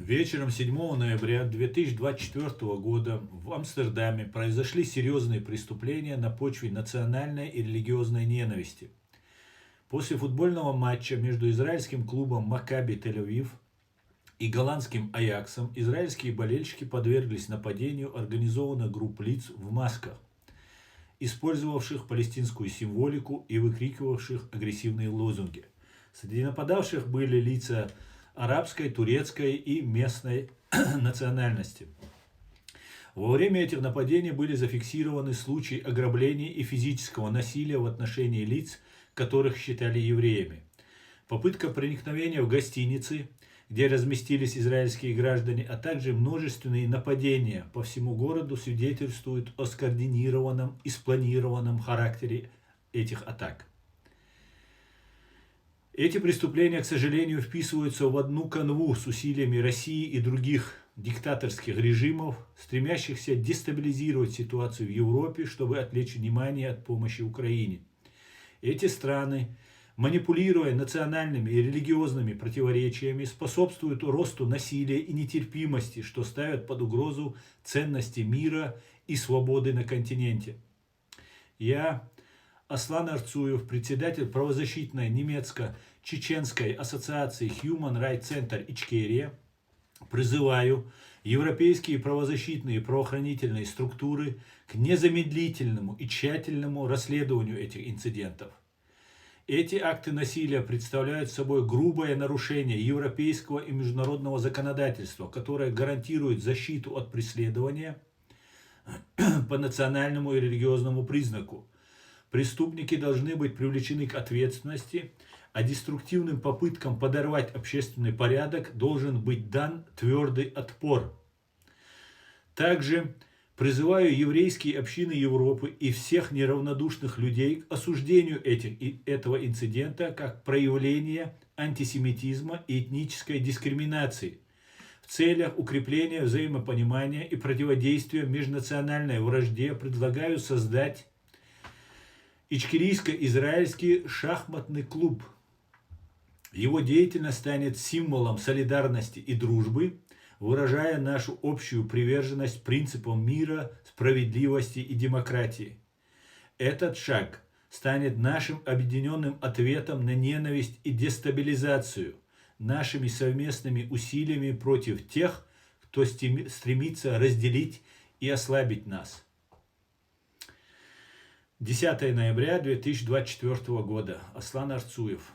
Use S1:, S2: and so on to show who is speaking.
S1: Вечером 7 ноября 2024 года в Амстердаме произошли серьезные преступления на почве национальной и религиозной ненависти. После футбольного матча между израильским клубом Макаби Тель-Авив и голландским Аяксом израильские болельщики подверглись нападению организованных групп лиц в масках, использовавших палестинскую символику и выкрикивавших агрессивные лозунги. Среди нападавших были лица арабской, турецкой и местной национальности. Во время этих нападений были зафиксированы случаи ограблений и физического насилия в отношении лиц, которых считали евреями. Попытка проникновения в гостиницы, где разместились израильские граждане, а также множественные нападения по всему городу свидетельствуют о скоординированном и спланированном характере этих атак. Эти преступления, к сожалению, вписываются в одну канву с усилиями России и других диктаторских режимов, стремящихся дестабилизировать ситуацию в Европе, чтобы отвлечь внимание от помощи Украине. Эти страны, манипулируя национальными и религиозными противоречиями, способствуют росту насилия и нетерпимости, что ставит под угрозу ценности мира и свободы на континенте. Я, Аслан Арцуев, председатель правозащитной немецко-чеченской ассоциации Human Rights Center Ичкерия, призываю европейские правозащитные и правоохранительные структуры к незамедлительному и тщательному расследованию этих инцидентов. Эти акты насилия представляют собой грубое нарушение европейского и международного законодательства, которое гарантирует защиту от преследования по национальному и религиозному признаку. Преступники должны быть привлечены к ответственности, а деструктивным попыткам подорвать общественный порядок должен быть дан твердый отпор. Также призываю еврейские общины Европы и всех неравнодушных людей к осуждению этого инцидента как проявления антисемитизма и этнической дискриминации в целях укрепления взаимопонимания и противодействия межнациональной вражде. Предлагаю создать Ичкерийско-израильский шахматный клуб. Его деятельность станет символом солидарности и дружбы, выражая нашу общую приверженность принципам мира, справедливости и демократии. Этот шаг станет нашим объединенным ответом на ненависть и дестабилизацию, нашими совместными усилиями против тех, кто стремится разделить и ослабить нас. 10 ноября 2024 года. Аслан Арцуев.